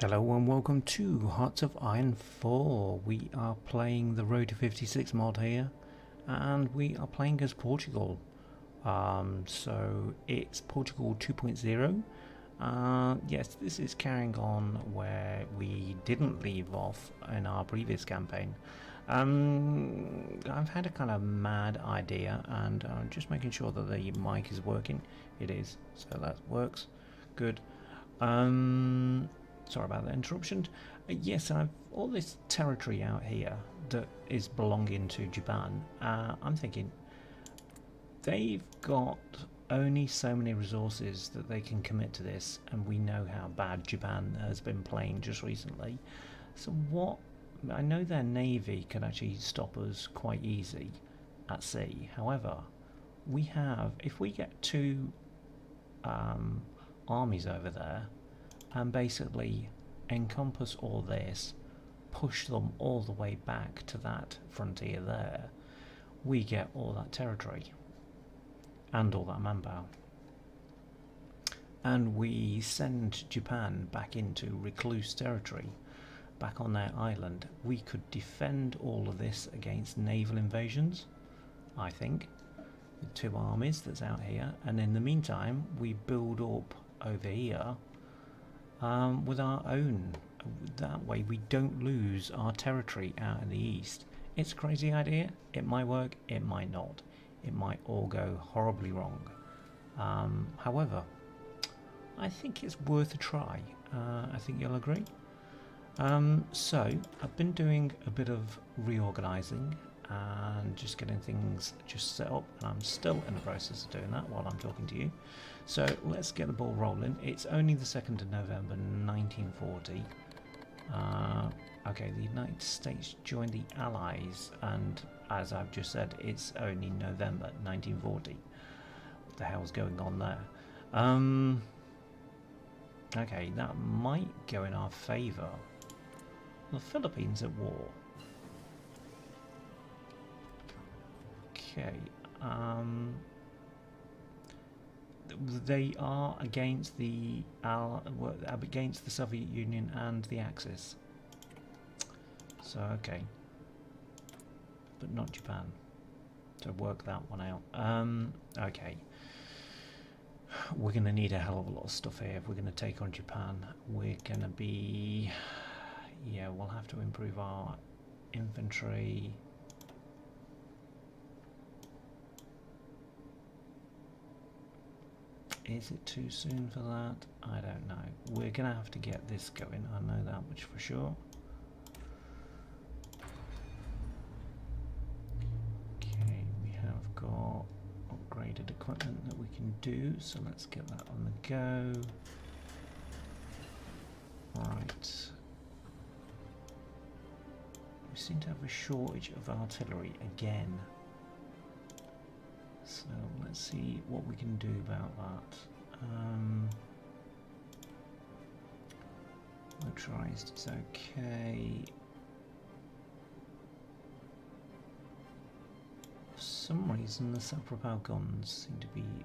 Hello and welcome to Hearts of Iron 4. We are playing the Road to 56 mod here, and we are playing as Portugal. So it's Portugal 2.0. Yes, this is carrying on where we didn't leave off in our previous campaign. I've had a kind of mad idea, and I'm just making sure that the mic is working. It is, so that works. Good. Sorry about that interruption. Yes, I've all this territory out here that is belonging to Japan. I'm thinking they've got only so many resources that they can commit to this, and we know how bad Japan has been playing just recently. So what? I know their navy can actually stop us quite easy at sea. However, we have, if we get two armies over there and basically encompass all this, push them all the way back to that frontier there, we get all that territory and all that manpower, and we send Japan back into recluse territory, back on their island. We could defend all of this against naval invasions, I think, with two armies that's out here, and in the meantime we build up over here with our own. That way we don't lose our territory out in the east. It's a crazy idea. It might work, it might not. It might all go horribly wrong. However, I think it's worth a try. I think you'll agree. So I've been doing a bit of reorganising and just getting things just set up, and I'm still in the process of doing that while I'm talking to you. So let's get the ball rolling. It's only the 2nd of November 1940. Okay, the United States joined the Allies, and as I've just said, it's only November 1940. What the hell's going on there? Okay, that might go in our favour. The Philippines at war. Okay, they are against the Soviet Union and the Axis. So okay, but not Japan. So work that one out. Okay, we're going to need a hell of a lot of stuff here if we're going to take on Japan. We're going to be, yeah, we'll have to improve our infantry. Is it too soon for that? I don't know. We're going to have to get this going, I know that much for sure. Okay, we have got upgraded equipment that we can do, so let's get that on the go. Right. We seem to have a shortage of artillery again. So let's see what we can do about that. Motorized is okay. For some reason the self-propelled guns seem to be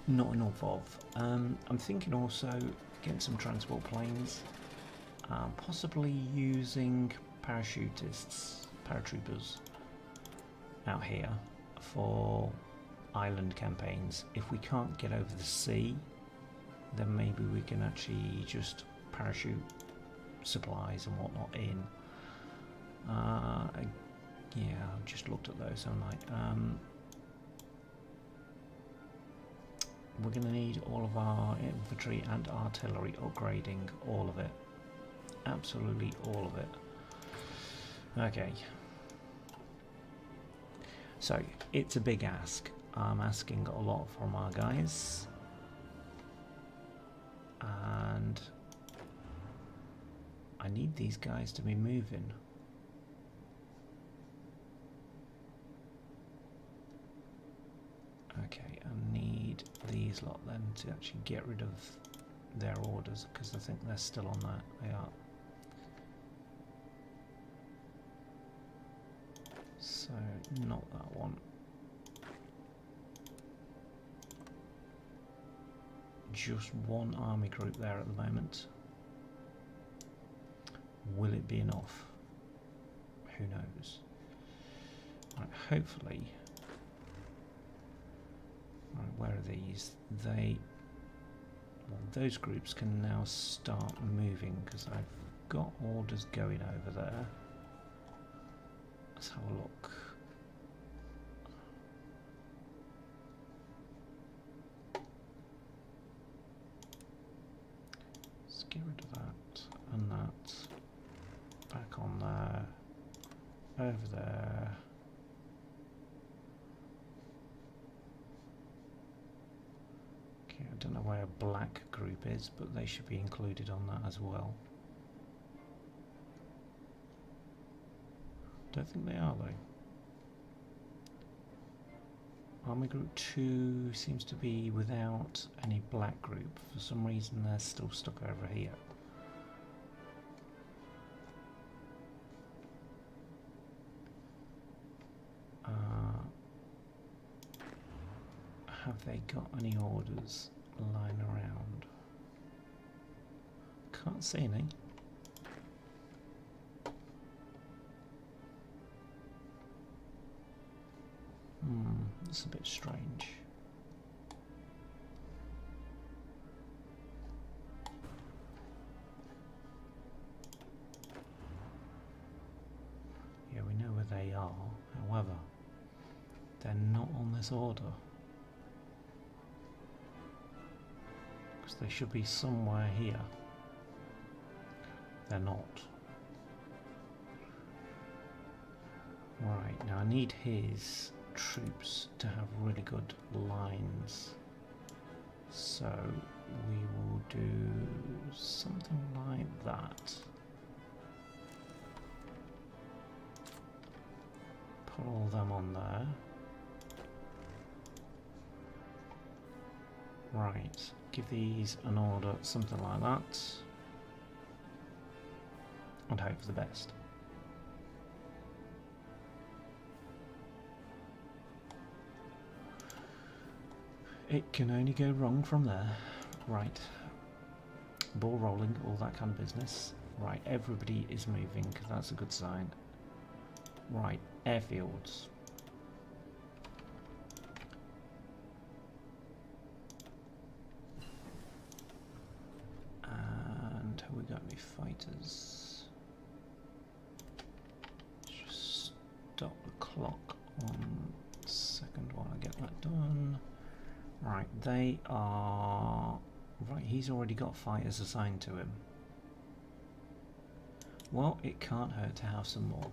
not enough of. I'm thinking also getting some transport planes, possibly using paratroopers out here for island campaigns. If we can't get over the sea, then maybe we can actually just parachute supplies and whatnot in. Yeah, I've just looked at those, haven't I? We're going to need all of our infantry and artillery upgrading, all of it. Absolutely all of it. Okay. So, it's a big ask. I'm asking a lot from our guys. And I need these guys to be moving. Okay, I need these lot then to actually get rid of their orders, because I think they're still on that. They are. So, not that one. just one army group there at the moment. Will it be enough? Who knows? Right, hopefully. Right, where are these? Well, those groups can now start moving because I've got orders going over there. Let's have a look. Let's get rid of that and that. Back on there. Over there. Okay, I don't know where a black group is, but they should be included on that as well. Don't think they are though. Army Group 2 seems to be without any black group. For some reason they're still stuck over here. Have they got any orders lying around? Can't see any. That's a bit strange. Yeah, we know where they are. However, they're not on this order. Because they should be somewhere here. They're not. Right, now I need his troops to have really good lines. So we will do something like that. Put all them on there. Right, give these an order, something like that. And hope for the best. It can only go wrong from there. Right. Ball rolling, all that kind of business. Right, everybody is moving, because that's a good sign. Right, airfields. And have we got any fighters? Just stop the clock 1 second while I get that done. Right, they are... Right, he's already got fighters assigned to him. Well, it can't hurt to have some more.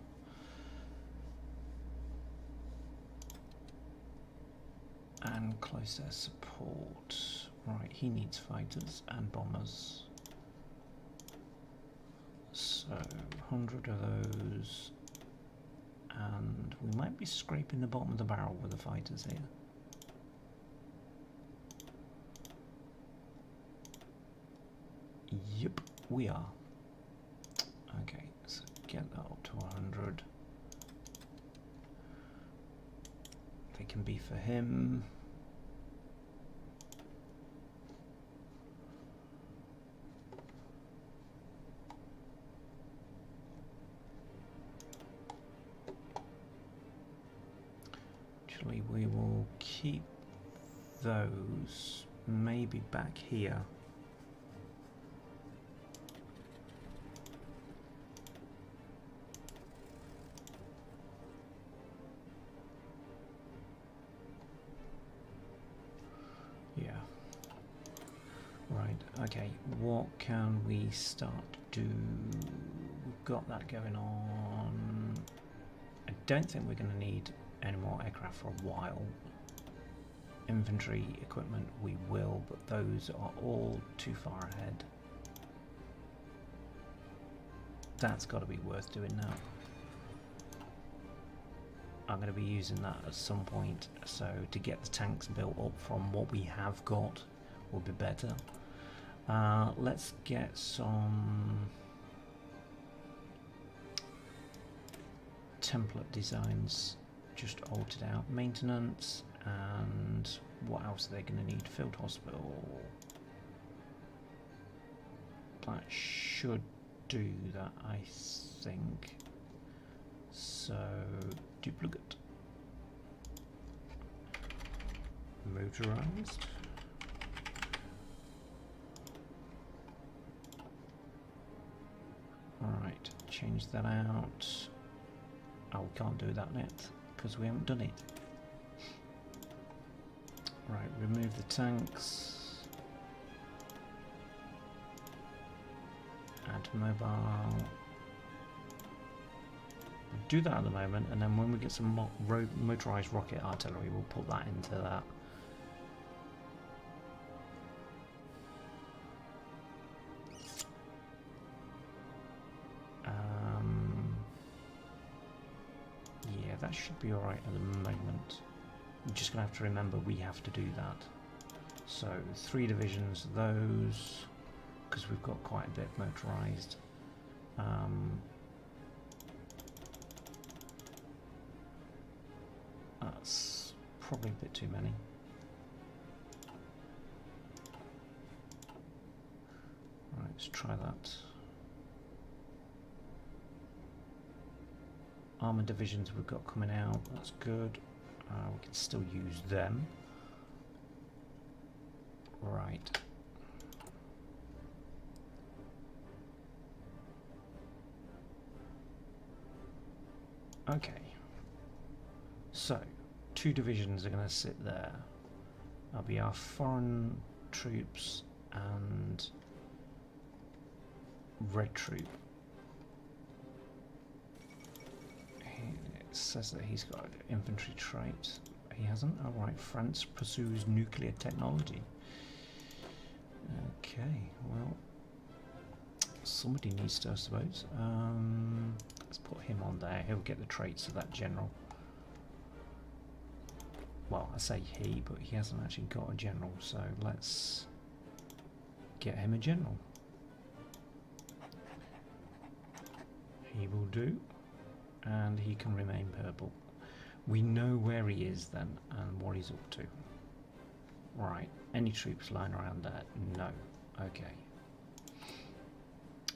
And close air support. Right, he needs fighters and bombers. So, 100 of those. And we might be scraping the bottom of the barrel with the fighters here. Yep, we are. Okay, so get that up to 100. They can be for him. Actually, we will keep those maybe back here. Okay, what can we start to do? We've got that going on. I don't think we're going to need any more aircraft for a while. Infantry equipment we will, but those are all too far ahead. That's got to be worth doing now. I'm going to be using that at some point, so to get the tanks built up from what we have got would be better. Let's get some template designs just altered out. Maintenance, and what else are they going to need? Field hospital. That should do that, I think. So, duplicate. Motorized. Alright, change that out. Oh, we can't do that yet because we haven't done it. Right, remove the tanks. Add mobile. We'll do that at the moment, and then when we get some motorized rocket artillery, we'll put that into that. Yeah, that should be alright at the moment. I'm just going to have to remember we have to do that. So 3 divisions, those, because we've got quite a bit motorised. That's probably a bit too many. Right, let's try that. Armour divisions we've got coming out, that's good. We can still use them. Right. Okay. So, 2 divisions are going to sit there. That'll be our foreign troops and red troop. It says that he's got infantry trait. He hasn't? Alright, France pursues nuclear technology. Okay, well, somebody needs to, I suppose. Let's put him on there. He'll get the traits of that general. Well, I say he, but he hasn't actually got a general, so let's get him a general. He will do. And he can remain purple. We know where he is then and what he's up to. Right, any troops lying around there? No. Okay.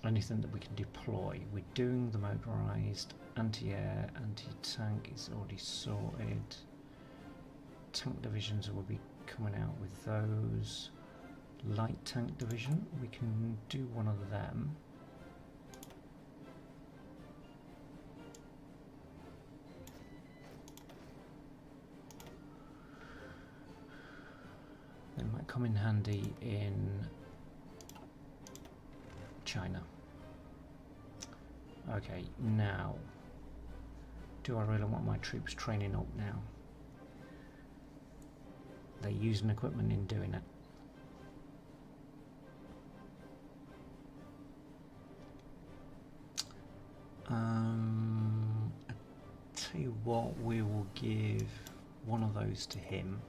Anything that we can deploy? We're doing the motorised anti-air, anti-tank is already sorted. Tank divisions will be coming out with those. Light tank division, we can do one of them. They might come in handy in China. Okay, now, do I really want my troops training up now? They're using equipment in doing it. I tell you what, we will give one of those to him.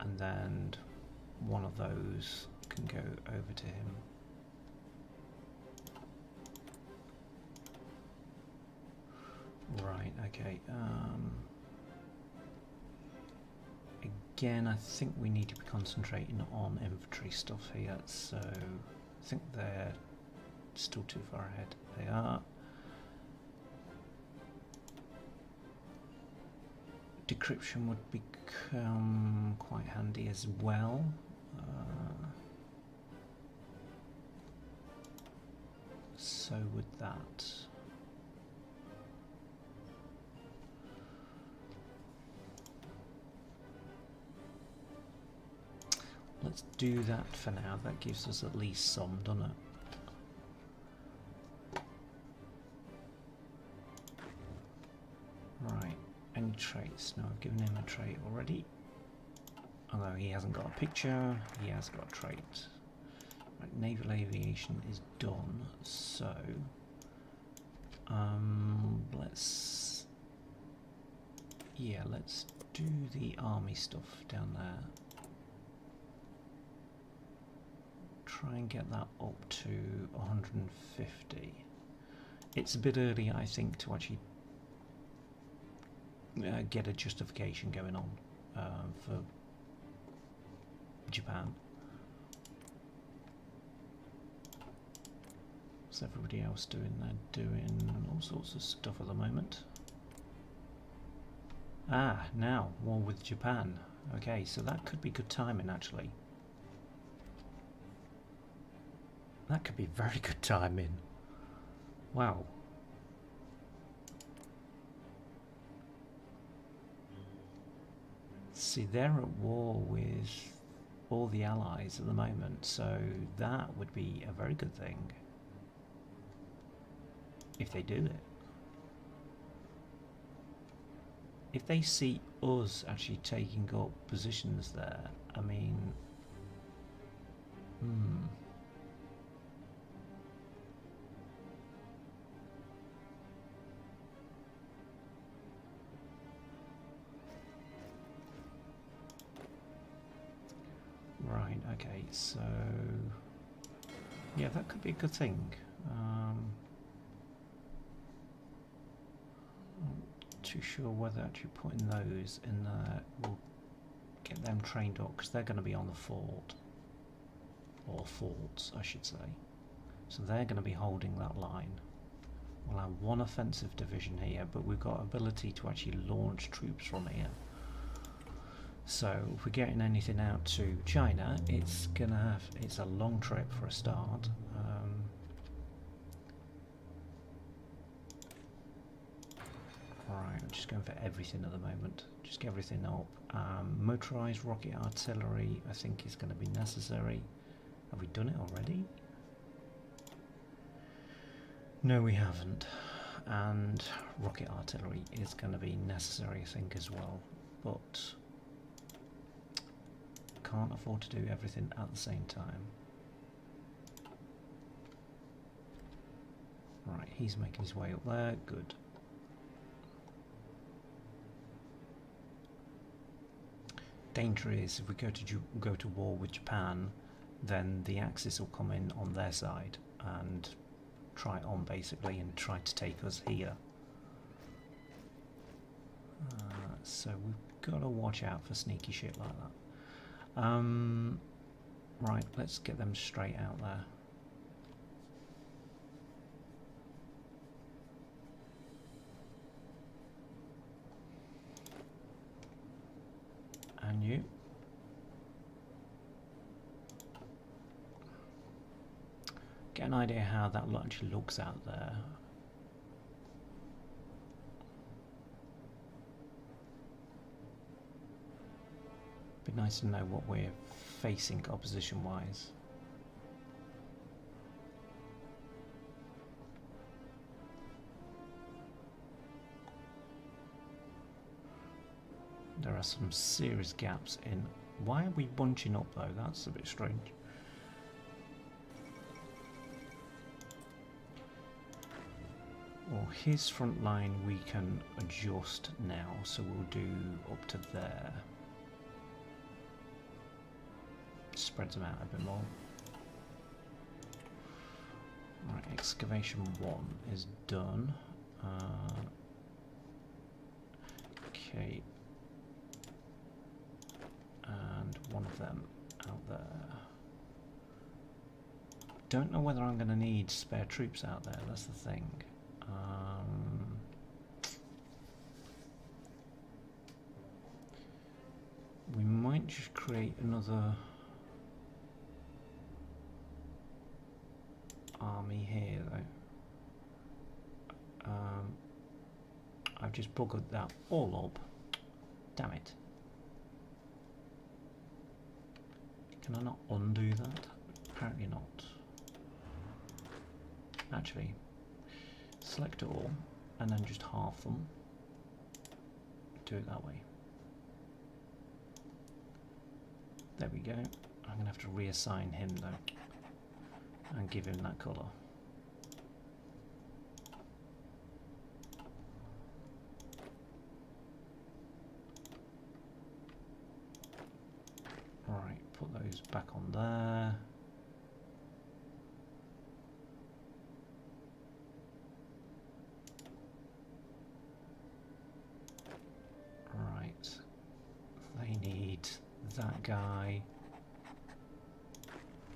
And then one of those can go over to him. Right, okay. Again, I think we need to be concentrating on infantry stuff here, so I think they're still too far ahead. They are. Decryption would become quite handy as well. So would that. Let's do that for now. That gives us at least some, doesn't it? Right. Any traits? No, I've given him a trait already. Although he hasn't got a picture, he has got a trait. Right, naval aviation is done, so let's do the army stuff down there. Try and get that up to 150. It's a bit early, I think, to actually get a justification going on for Japan. What's everybody else doing? They're doing all sorts of stuff at the moment. Ah, now, war with Japan. Okay, so that could be good timing, actually. That could be very good timing. Wow. See, they're at war with all the allies at the moment, so that would be a very good thing. If they do it. If they see us actually taking up positions there, I mean... Right, okay, so... Yeah, that could be a good thing. Too sure whether actually putting those in there will get them trained up, because they're going to be on the fort, or forts I should say, so they're going to be holding that line. We'll have one offensive division here, but we've got ability to actually launch troops from here, so if we're getting anything out to China, it's a long trip for a start. Right, I'm just going for everything at the moment. Just get everything up. Motorised rocket artillery, I think, is going to be necessary. Have we done it already? No, we haven't. And rocket artillery is going to be necessary, I think, as well. But can't afford to do everything at the same time. Right, he's making his way up there. Good. Danger is if we go to war with Japan, then the Axis will come in on their side and try it on basically and try to take us here. So we've got to watch out for sneaky shit like that. Right, let's get them straight out there. And you. Get an idea how that actually looks out there. Be nice to know what we're facing opposition wise. There are some serious gaps in. Why are we bunching up though? That's a bit strange. Well, his front line we can adjust now, so we'll do up to there. Spreads them out a bit more. Right, excavation 1 is done. Okay. And one of them out there. Don't know whether I'm going to need spare troops out there, that's the thing. We might just create another army here though. I've just buggered that all up. Damn it. Can I not undo that? Apparently not. Actually, select all and then just half them. Do it that way. There we go. I'm going to have to reassign him though and give him that colour. Right, put those back on there. Right, they need that guy,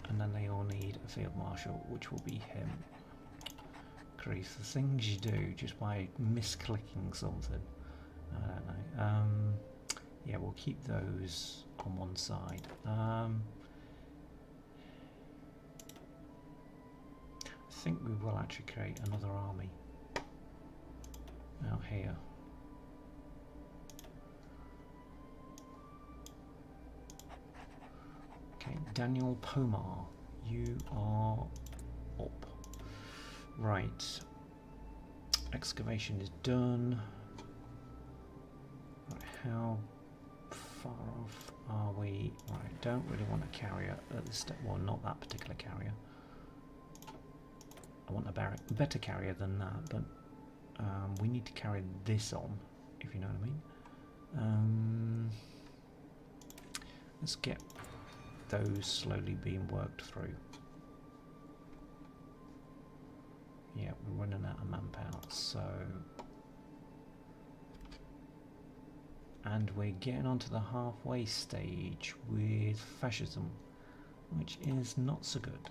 and then they all need a field marshal, which will be him. Grief, the things you do just by misclicking something. I don't know. Yeah, we'll keep those on one side. I think we will actually create another army out here. Okay, Daniel Pomar, you are up. Right, excavation is done. Right, how far off are we? Right, don't really want a carrier at this step. Well, not that particular carrier. I want a better carrier than that, but we need to carry this on, if you know what I mean. Let's get those slowly being worked through. Yeah, we're running out of manpower, so... And we're getting onto the halfway stage with fascism, which is not so good.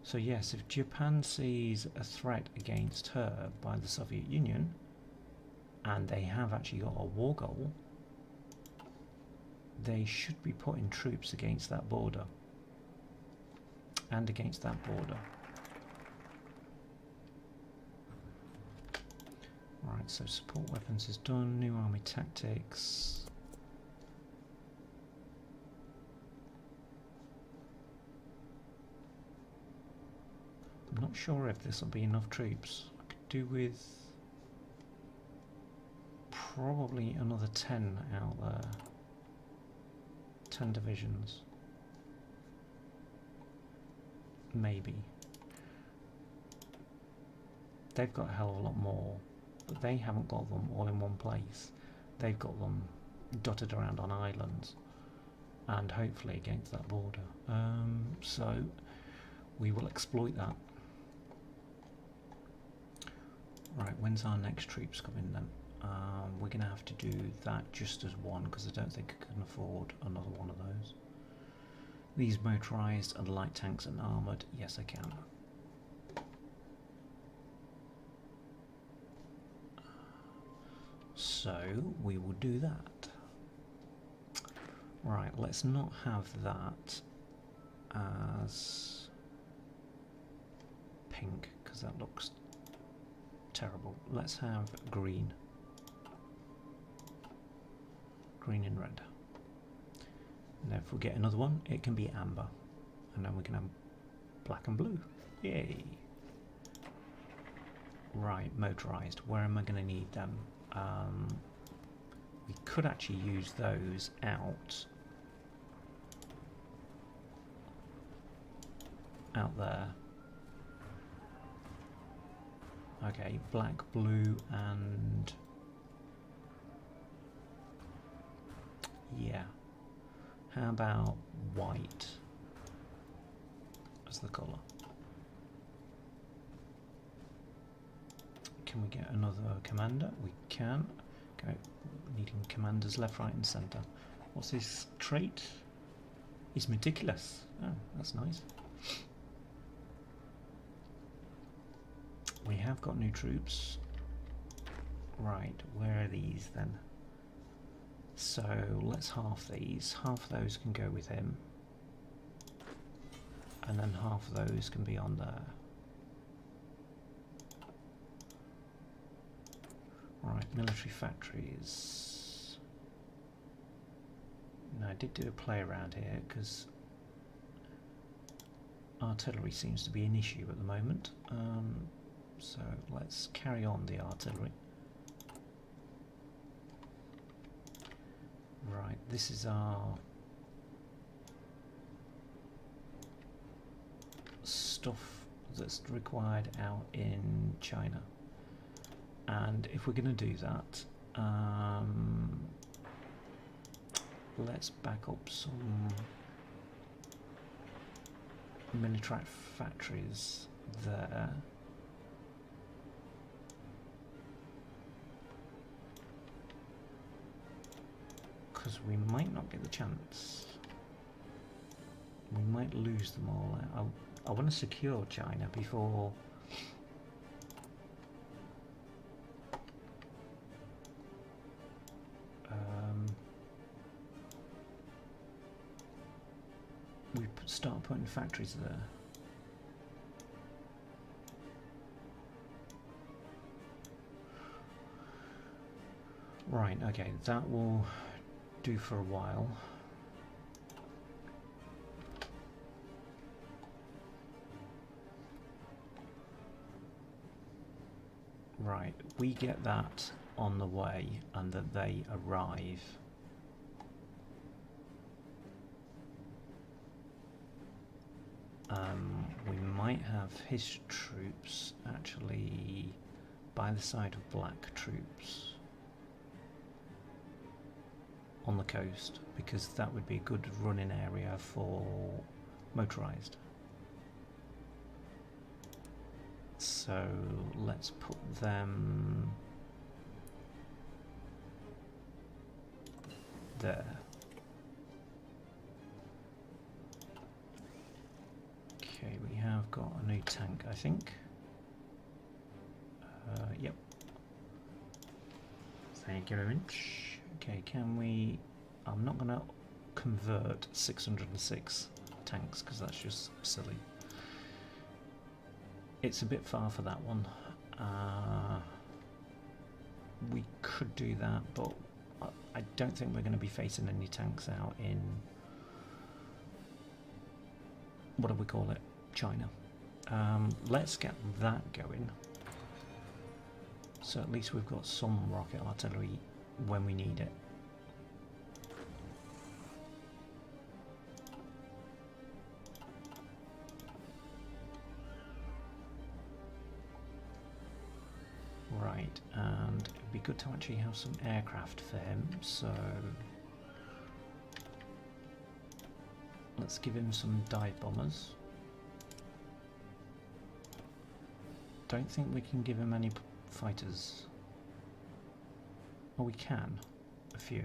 So yes, if Japan sees a threat against her by the Soviet Union, and they have actually got a war goal, they should be putting troops against that border and against that border. Right, so support weapons is done, new army tactics. I'm not sure if this will be enough troops. I could do with probably another 10 out there. 10 divisions. Maybe. They've got a hell of a lot more, but they haven't got them all in one place. They've got them dotted around on islands and hopefully against that border. So we will exploit that. Right, when's our next troops coming then? We're going to have to do that just as one, because I don't think I can afford another one of those. These motorised and light tanks and armoured, yes I can. So we will do that. Right, let's not have that as pink, because that looks terrible. Let's have green. Green and red. And if we get another one, it can be amber. And then we can have black and blue. Yay! Right, motorised. Where am I going to need them? We could actually use those out there. Okay, black, blue, and yeah. How about white as the colour? Can we get another commander? We can. Okay, needing commanders left, right, and centre. What's his trait? He's meticulous. Oh, that's nice. We have got new troops. Right, where are these then? So let's half these. Half of those can go with him. And then half of those can be on there. Right, military factories. Now I did do a play around here because artillery seems to be an issue at the moment. So let's carry on the artillery. Right, this is our stuff that's required out in China. And if we're going to do that, let's back up some military factories there. Because we might not get the chance. We might lose them all. I want to secure China before we start putting factories there. Right, okay, that will do for a while. Right, we get that on the way and that they arrive. We might have his troops actually by the side of black troops on the coast, because that would be a good running area for motorized. So let's put them there. Okay, we have got a new tank, I think. Yep. Thank you very much. Okay, can we... I'm not going to convert 606 tanks because that's just silly. It's a bit far for that one. We could do that, but I don't think we're going to be facing any tanks out in... what do we call it? China. Let's get that going. So at least we've got some rocket artillery when we need it. Right, and it'd be good to actually have some aircraft for him, so let's give him some dive bombers. Don't think we can give him any fighters. Oh, we can. A few.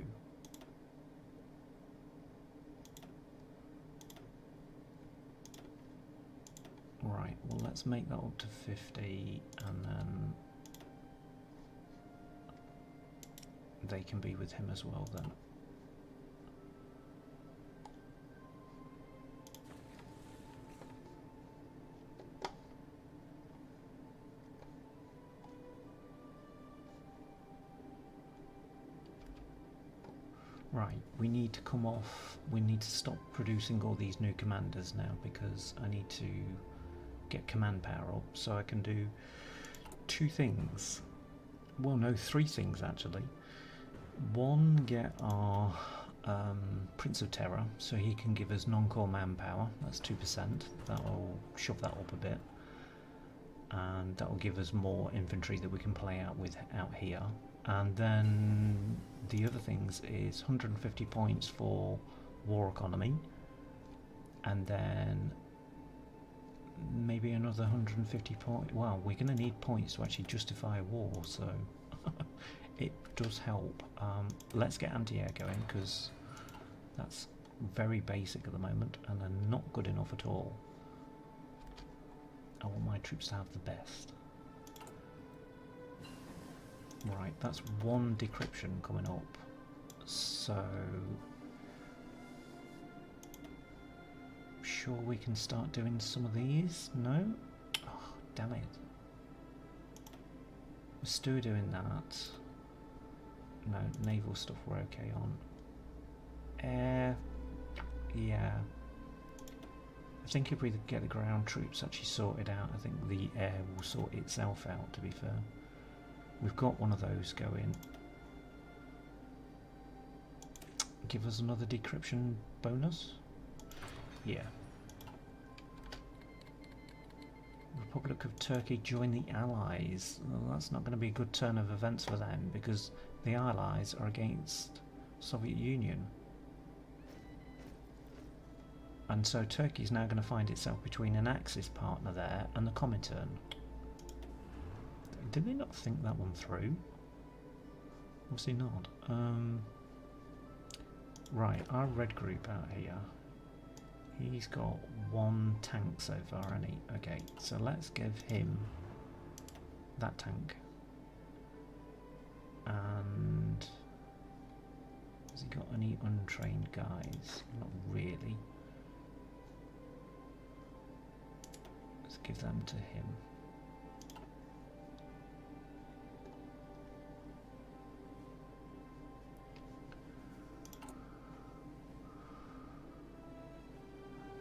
Right, well let's make that up to 50 and then they can be with him as well then. Right, we need to come off, we need to stop producing all these new commanders now because I need to get command power up so I can do two things. Well, no, three things actually. One, get our Prince of Terror so he can give us non-core manpower, that's 2%, that'll shove that up a bit and that'll give us more infantry that we can play out with out here. And then the other things is 150 points for war economy and then maybe another 150 points. Well, we're going to need points to actually justify a war, so it does help. Let's get anti-air going because that's very basic at the moment and they're not good enough at all. I want my troops to have the best. Right, that's one decryption coming up, so sure we can start doing some of these? No? Oh, damn it. We're still doing that. No, naval stuff we're okay on. Air, yeah. I think if we get the ground troops actually sorted out, I think the air will sort itself out, to be fair. We've got one of those going. Give us another decryption bonus? Yeah. Republic of Turkey join the Allies. Well, that's not going to be a good turn of events for them because the Allies are against Soviet Union. And so Turkey's now going to find itself between an Axis partner there and the Comintern. Did they not think that one through? Obviously not. Right, our red group out here. He's got 1 tank so far, hasn't he? Okay, so let's give him that tank. And has he got any untrained guys? Not really. Let's give them to him.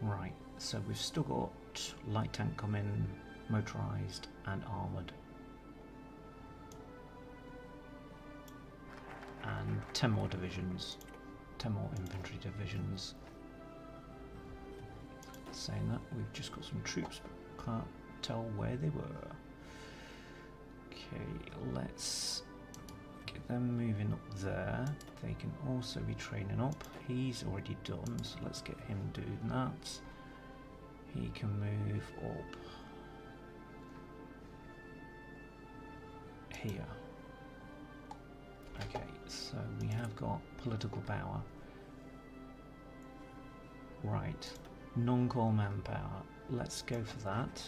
Right, so we've still got light tank coming, motorised and armoured. And 10 more divisions, 10 more infantry divisions. Saying that, we've just got some troops, but can't tell where they were. Okay, let's get them moving up there. They can also be training up. He's already done, so let's get him doing that. He can move up here. Okay, so we have got political power. Right, non-core manpower. Let's go for that.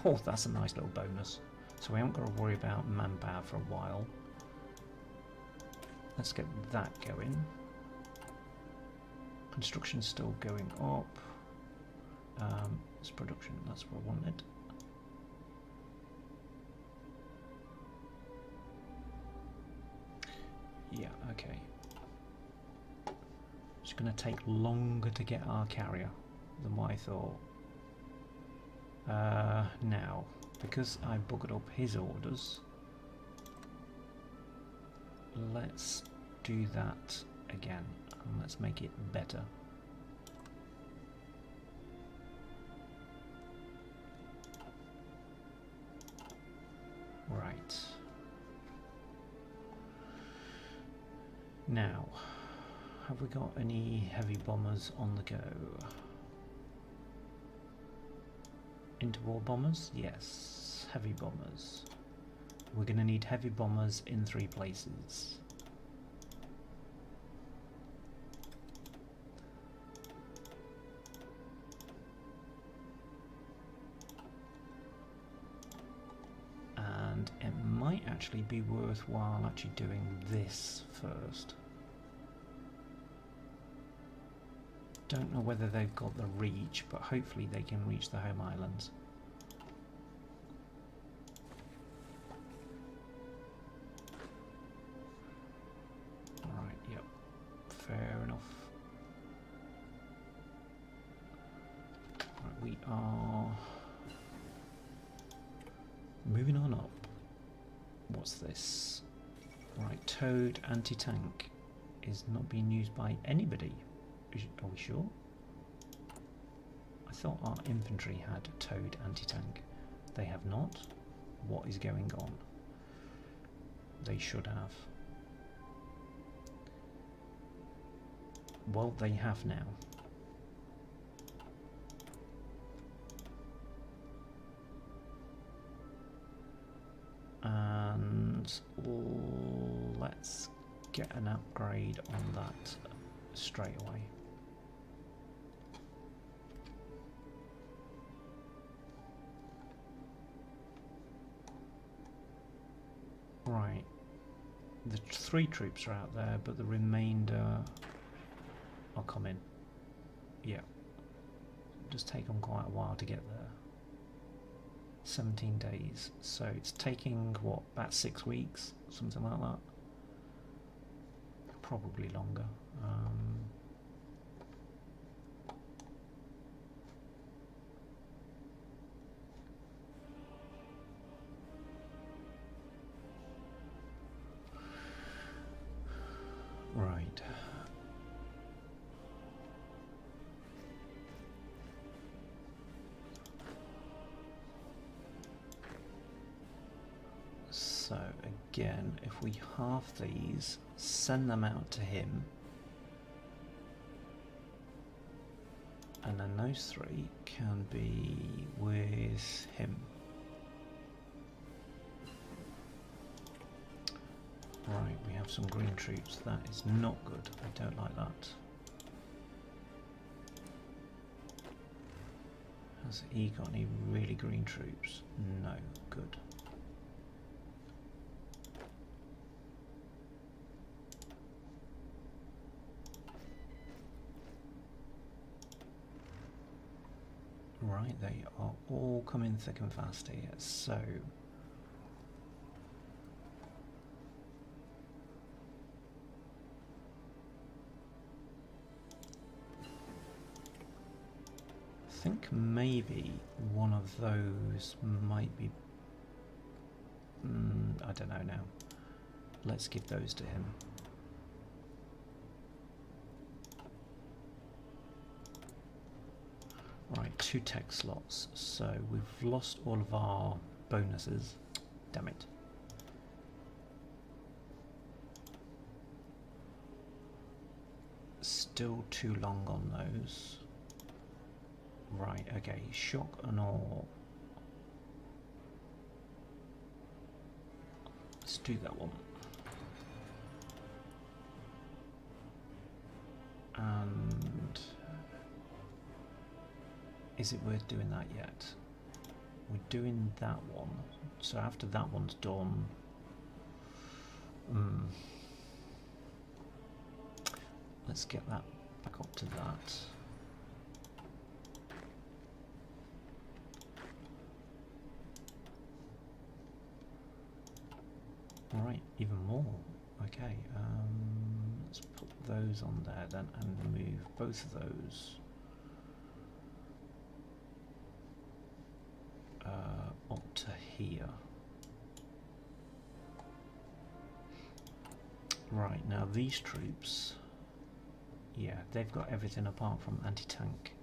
Oh, that's a nice little bonus. So we haven't got to worry about manpower for a while. Let's get that going. Construction's still going up. It's production, that's what I wanted. Yeah, okay. It's going to take longer to get our carrier than what I thought. Now, because I buggered up his orders, let's do that again and let's make it better. Right. Now, have we got any heavy bombers on the go? Interwar bombers? Yes, heavy bombers. We're going to need heavy bombers in 3 places. And it might actually be worthwhile actually doing this first. Don't know whether they've got the reach, but hopefully they can reach the home islands. Alright, yep, fair enough. Right, we are moving on up. What's this? Right, towed anti-tank is not being used by anybody. Are we sure? I thought our infantry had towed anti-tank. They have not. What is going on? They should have. Well, they have now. And let's get an upgrade on that straight away. Right, the 3 troops are out there, but the remainder are coming. Yeah, just take them quite a while to get there. 17 days, so it's taking what, about 6 weeks, something like that. Probably longer. Right. So again, if we half these, send them out to him, and then those 3 can be with him. Right, we have some green troops. That is not good. I don't like that. Has he got any really green troops? No. Good. Right, they are all coming thick and fast here, so I think maybe one of those might be, I don't know now. Let's give those to him. Right, 2 tech slots, so we've lost all of our bonuses. Damn it. Still too long on those. Right, okay, shock and awe. Let's do that one. And is it worth doing that yet? We're doing that one, so after that one's done, let's get that back up to that. Alright, even more. Okay, let's put those on there then and move both of those up to here. Right, now these troops, yeah, they've got everything apart from anti-tank.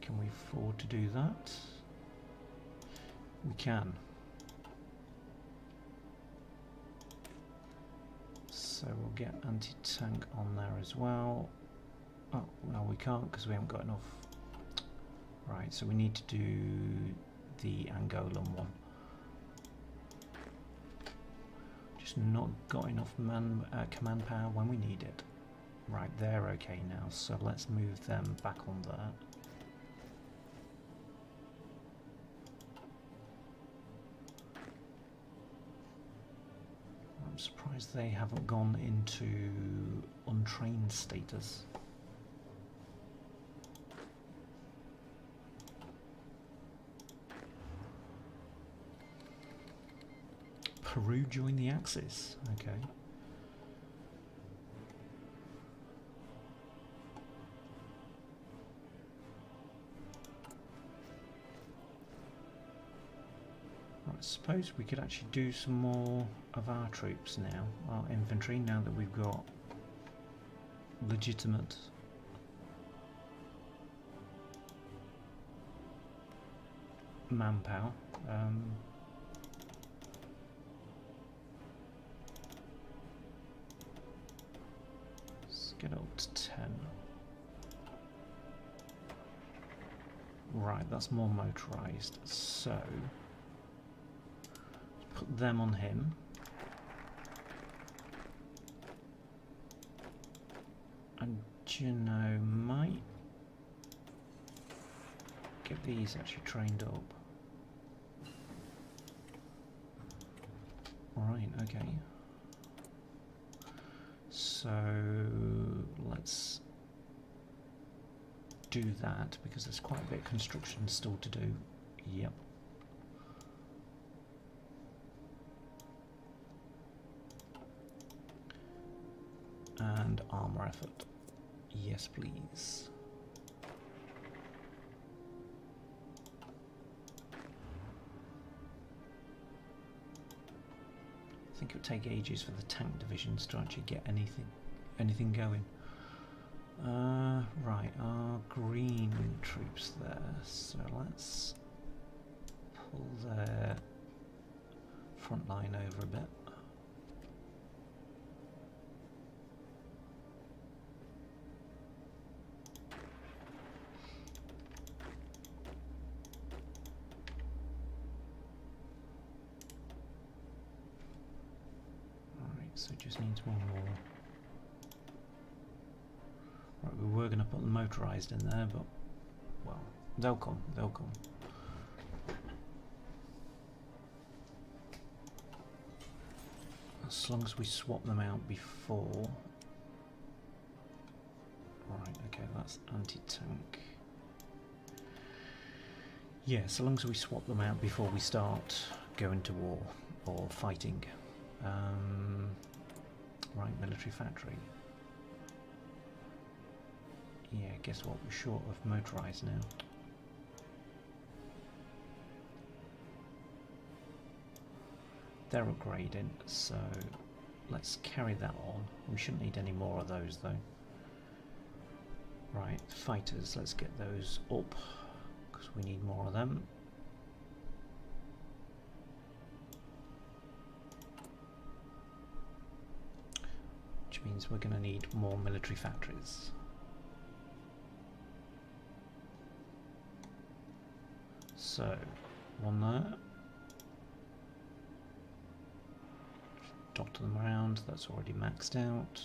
Can we afford to do that? We can. So we'll get anti-tank on there as well. Oh, well, we can't because we haven't got enough. Right, so we need to do the Angolan one. Just not got enough command power when we need it. Right, they're okay now, so let's move them back on there. I'm surprised they haven't gone into untrained status. Peru joined the Axis, okay. Right, I suppose we could actually do some more of our troops now, our infantry, now that we've got legitimate manpower. Get up to 10. Right, that's more motorized, so put them on him. And you know, might get these actually trained up. Right, okay. So let's do that because there's quite a bit of construction still to do. Yep. And armor effort. Yes, please. I think it would take ages for the tank divisions to actually get anything going. Right, our green troops there, so let's pull their front line over a bit. So it just needs one more. Right, we were going to put the motorised in there, but, well, they'll come, they'll come. As long as we swap them out before. Right, okay, that's anti-tank. Yeah, so long as we swap them out before we start going to war or fighting. Right, military factory. Yeah, guess what? We're short of motorised now. They're upgrading, so let's carry that on. We shouldn't need any more of those though. Right, fighters, let's get those up, because we need more of them. Which means we're going to need more military factories. So, one there. Dot them around, that's already maxed out.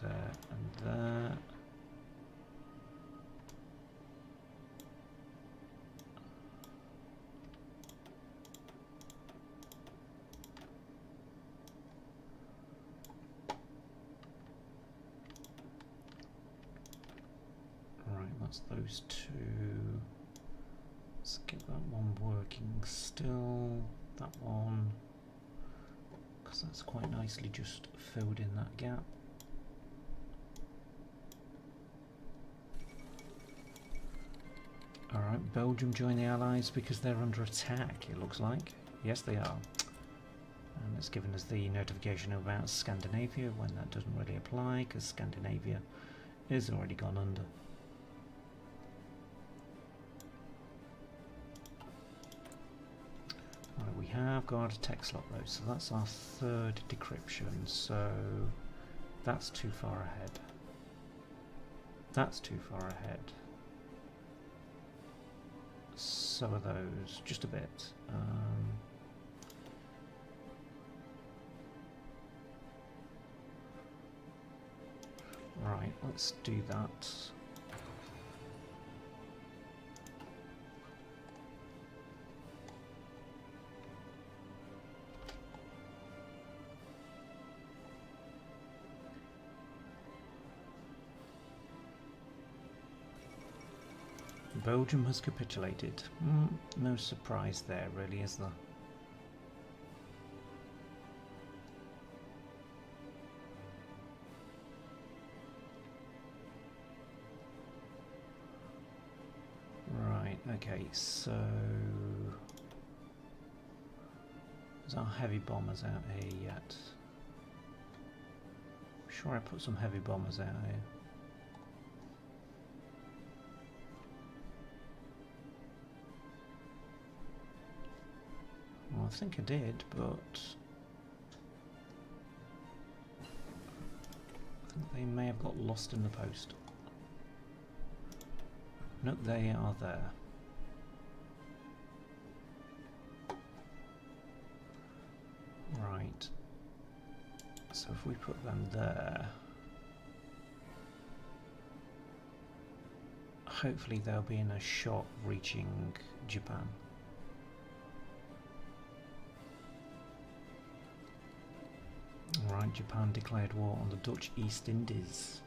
There and there. Right, that's those two. Let's get that one working still. That one. Because that's quite nicely just filled in that gap. Alright, Belgium join the Allies because they're under attack, it looks like. Yes, they are. And it's given us the notification about Scandinavia when that doesn't really apply because Scandinavia is already gone under. Right, we have got a tech slot though, so that's our third decryption, so that's too far ahead. That's too far ahead. So are those, just a bit. Right, let's do that. Belgium has capitulated. No surprise there, really, is there? Right, okay, so is our heavy bombers out here yet? I'm sure I put some heavy bombers out here. Well, I think I did, but I think they may have got lost in the post. Nope, they are there. Right. So if we put them there, hopefully they'll be in a shot reaching Japan. Right, Japan declared war on the Dutch East Indies.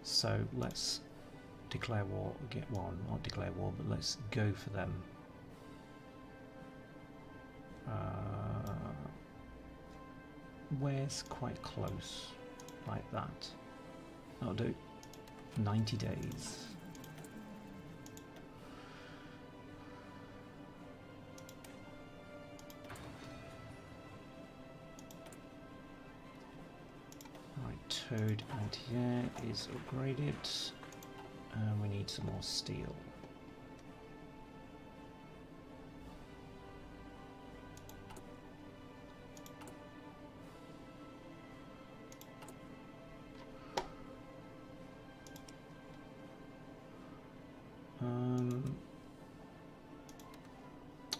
So let's declare war, not declare war, but let's go for them. Where's quite close, like that? That'll do. 90 days. Toad anti-air is upgraded, and we need some more steel.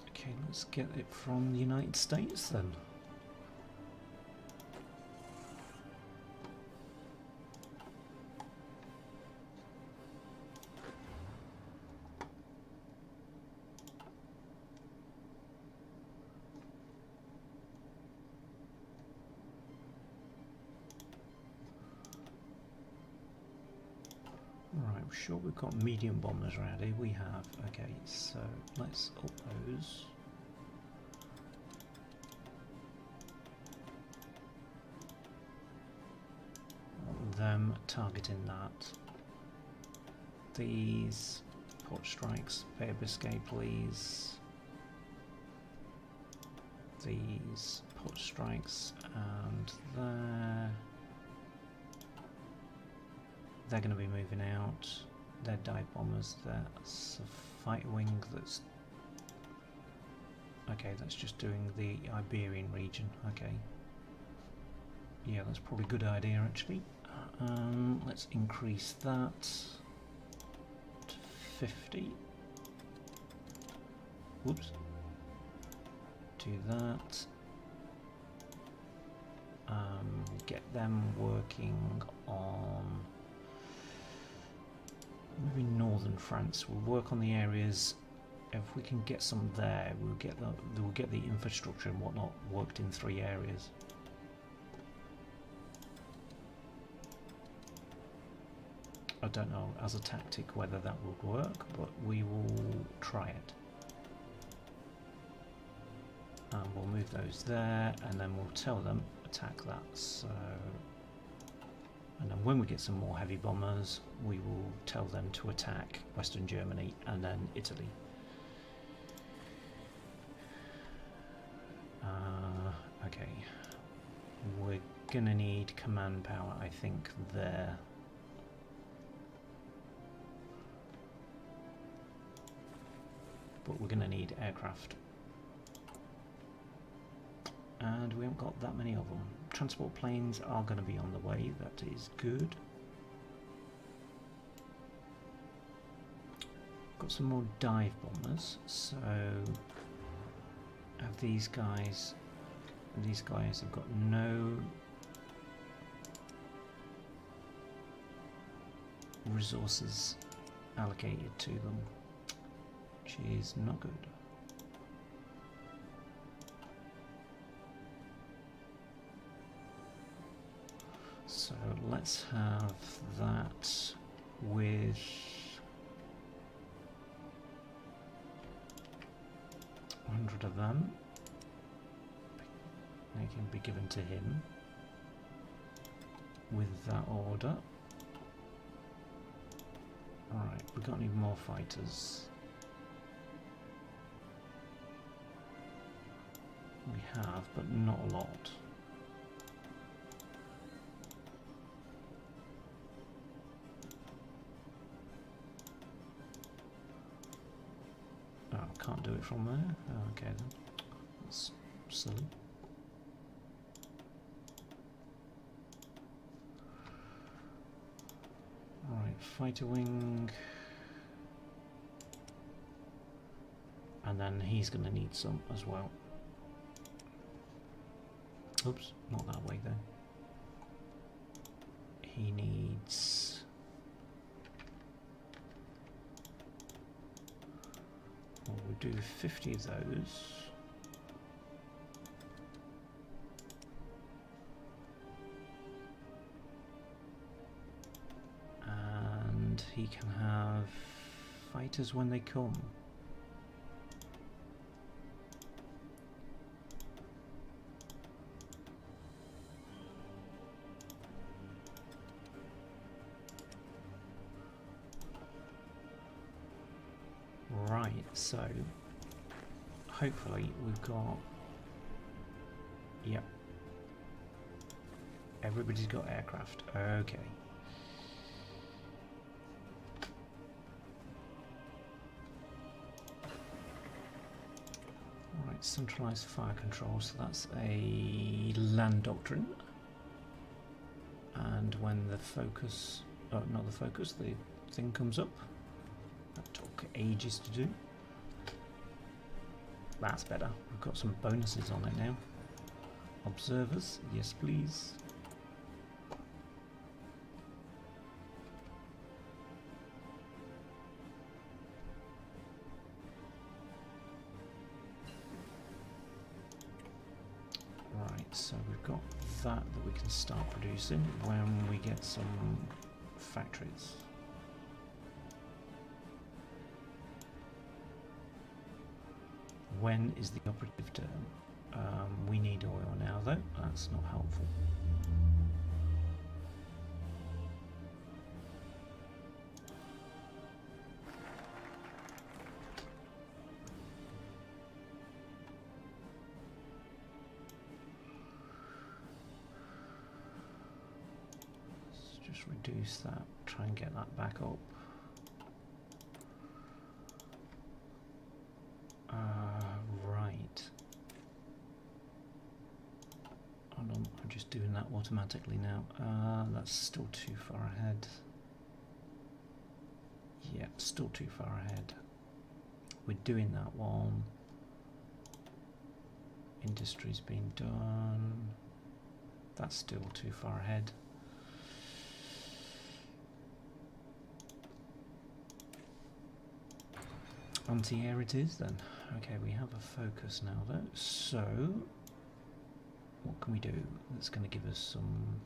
Okay, let's get it from the United States then. I'm sure we've got medium bombers around here. We have. Okay, so let's oppose. Them targeting that. These port strikes, pay a biscuit please. These port strikes, and they're going to be moving out. They're dive bombers. That's a fighter wing. That's okay. That's just doing the Iberian region. Okay. Yeah, that's probably a good idea actually. Let's increase that to 50. Whoops. Do that. Get them working on maybe northern France. We'll work on the areas. If we can get some there, we'll get the infrastructure and whatnot worked in 3 areas. I don't know as a tactic whether that would work, but we will try it. And we'll move those there, and then we'll tell them attack that. So, and then when we get some more heavy bombers, we will tell them to attack Western Germany and then Italy. Okay, we're gonna need command power, I think, there. But we're gonna need aircraft. And we haven't got that many of them. Transport planes are going to be on the way, that is good. Got some more dive bombers, so have these guys have got no resources allocated to them, which is not good. So let's have that with $100 of them. They can be given to him with that order. Alright, we got any more fighters? We have, but not a lot. Can't do it from there. Oh, okay then. That's silly. Alright, fighter wing. And then he's going to need some as well. Oops, not that way though. He needs... Well, we'll do 50 of those. And he can have fighters when they come. Right, so hopefully we've got, yep, everybody's got aircraft, okay. Alright, centralised fire control, so that's a land doctrine. And when the focus, oh, not the focus, the thing comes up, that took ages to do. That's better. We've got some bonuses on it now. Observers, yes please. Right, so we've got that we can start producing when we get some factories. When is the operative term? We need oil now though, that's not helpful. Let's just reduce that, try and get that back up. Right. Hold on, I'm just doing that automatically now. That's still too far ahead. Yeah, still too far ahead. We're doing that one. Industry's been done. That's still too far ahead. Anti-air it is then. Okay, we have a focus now though. So, what can we do that's going to give us some...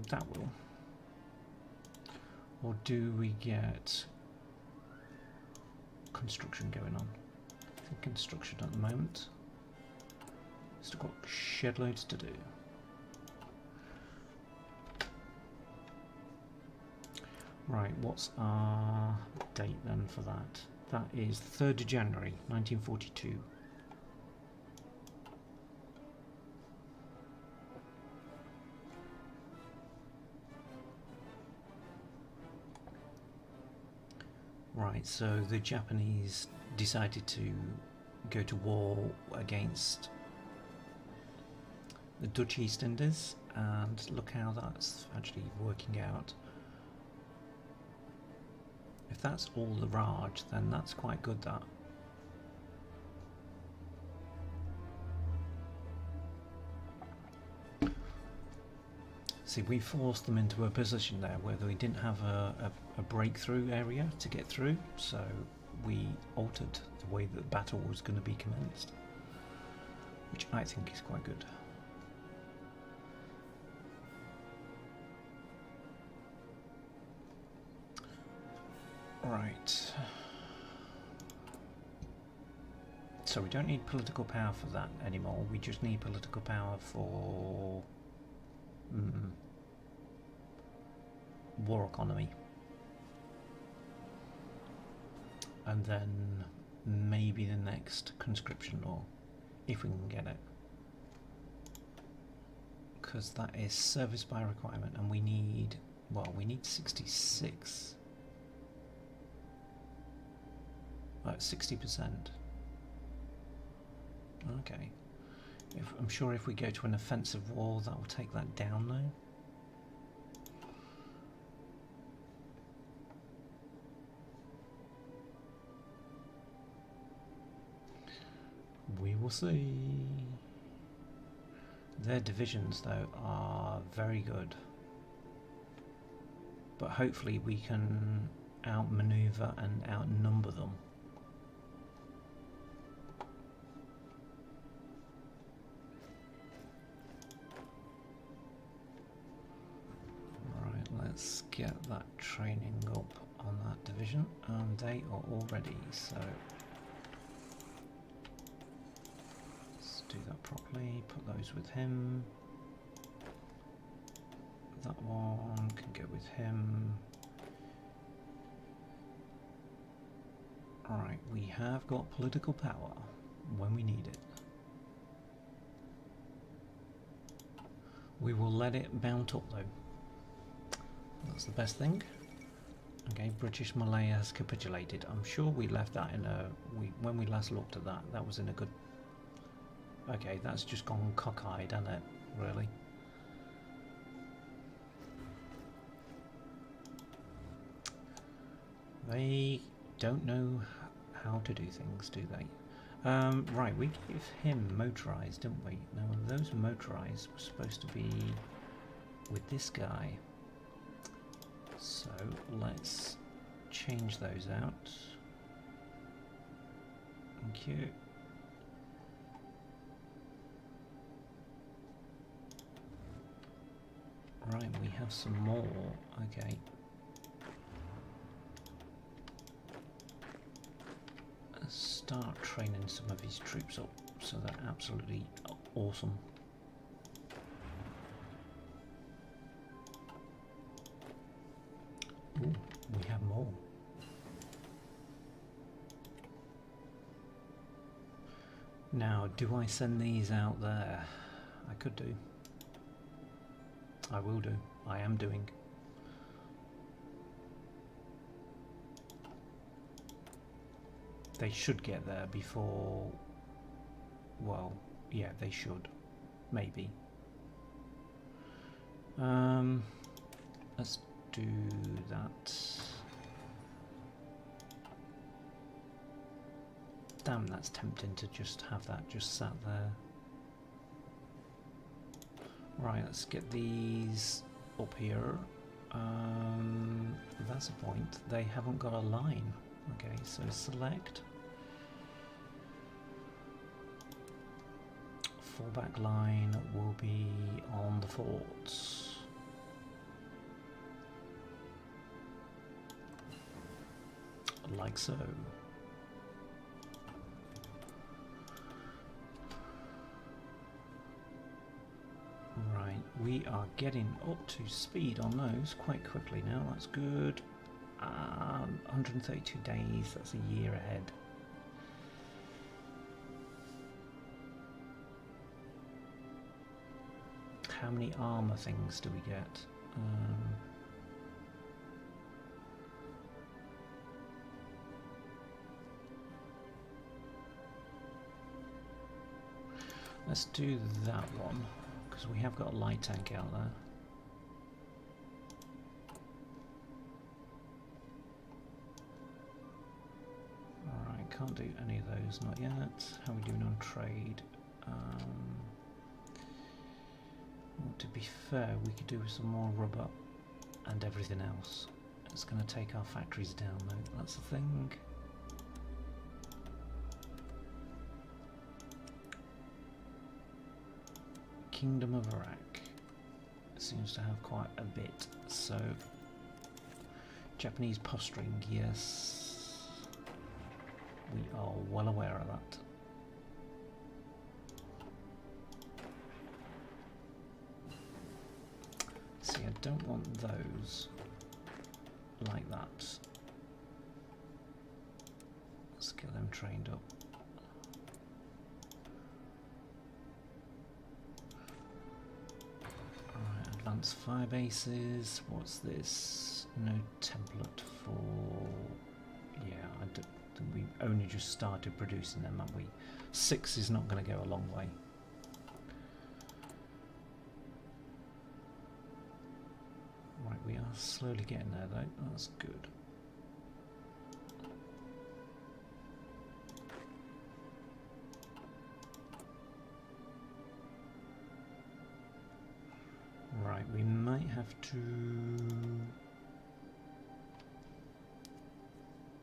that will. Or do we get construction going on? I think construction at the moment. Still got shed loads to do. Right, what's our date then for that? That is 3rd of January 1942. Right, so the Japanese decided to go to war against the Dutch East Indies, and look how that's actually working out. If that's all the Raj, then that's quite good, that. See, we forced them into a position there where they didn't have a breakthrough area to get through, so we altered the way that the battle was going to be commenced, which I think is quite good. Right. So we don't need political power for that anymore, we just need political power for war economy. And then maybe the next conscription law, if we can get it. Because that is service by requirement, and we need, well, we need 66. 60%. Okay. I'm sure if we go to an offensive war, that will take that down though. We will see. Their divisions though are very good, but hopefully we can outmaneuver and outnumber them. Let's get that training up on that division, and they are all ready, so let's do that properly. Put those with him. That one can go with him. Alright, we have got political power when we need it. We will let it mount up though. That's the best thing. Okay, British Malaya has capitulated. I'm sure we left that in a... when we last looked at that, that was in a good... Okay, that's just gone cockeyed, hasn't it? Really? They don't know how to do things, do they? Right, we gave him motorized, didn't we? Now, those motorized were supposed to be with this guy. So let's change those out. Thank you. Right, we have some more. Okay. start training some of his troops up so they're absolutely awesome. Ooh, we have more. Now, do I send these out there? I could do. I will do. I am doing. They should get there before... Well, yeah, they should. Maybe. Let's do that. Damn, that's tempting to just have that just sat there. Right, let's get these up here. That's a point. They haven't got a line. Okay, so select. Fallback line will be on the forts. Like so. Right, we are getting up to speed on those quite quickly now. That's good. 132 days, that's a year ahead. How many armour things do we get? Let's do that one, because we have got a light tank out there. Alright, can't do any of those, not yet. How are we doing on trade? Well, to be fair, we could do some more rubber and everything else. It's going to take our factories down though, that's the thing. Kingdom of Iraq seems to have quite a bit, so Japanese posturing, yes, we are well aware of that. See, I don't want those like that. Let's get them trained up. Advanced fire bases. What's this? No template for... Yeah, I don't think we only just started producing them, have we? 6 is not going to go a long way. Right, we are slowly getting there though. That's good. Right, we might have to...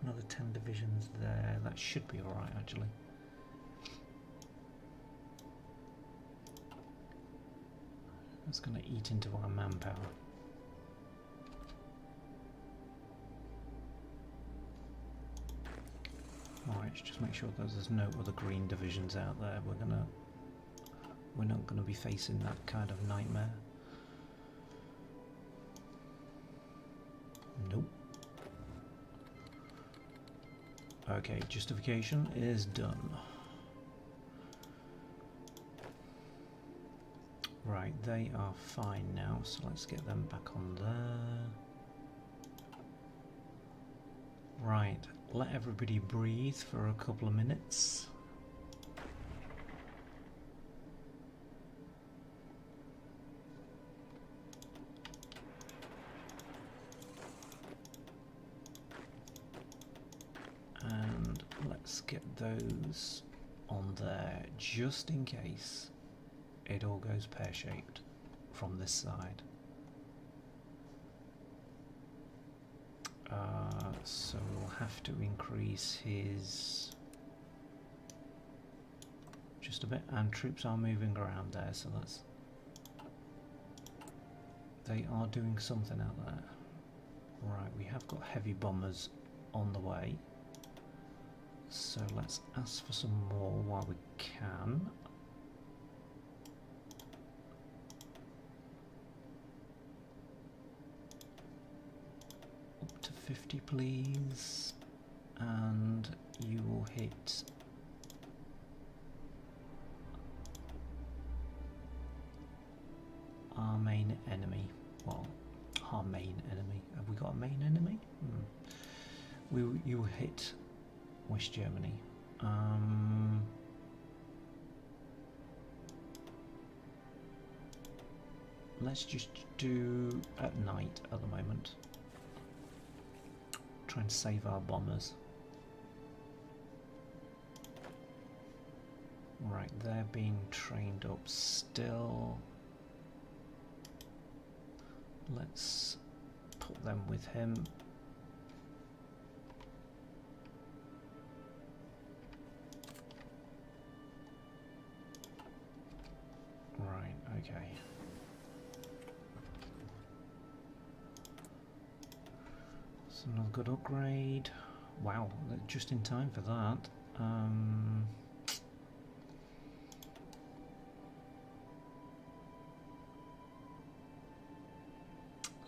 Another 10 divisions there. That should be alright actually. That's going to eat into our manpower. Alright, just make sure that there's no other green divisions out there. We're not gonna be facing that kind of nightmare. Nope. Okay, justification is done. Right, they are fine now, so let's get them back on there. Right, let everybody breathe for a couple of minutes. And let's get those on there just in case it all goes pear-shaped from this side. So we'll have to increase his just a bit, and troops are moving around there, so that's, they are doing something out there. Right, we have got heavy bombers on the way, So let's ask for some more while we can. Up to 50 please, and you will hit our main enemy. Well, our main enemy. Have we got a main enemy? You will hit West Germany. Let's just do at night at the moment. Try and save our bombers. Right, they're being trained up still. Let's put them with him. Right, okay. It's another good upgrade. Wow, just in time for that.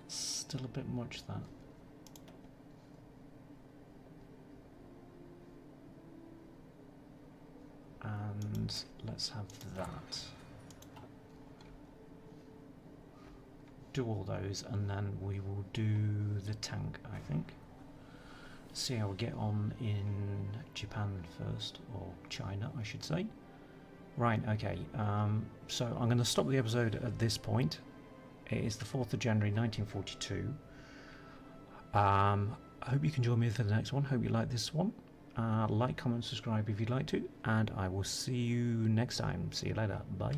Still a bit much, that. And let's have that. Do all those, and then we will do the tank, I think. See how we get on in Japan first, or China, I should say. Right, okay. So I'm going to stop the episode at this point. It is the 4th of January 1942. I hope you can join me for the next one. Hope you like this one. Like, comment, subscribe if you'd like to, and I will see you next time. See you later. Bye.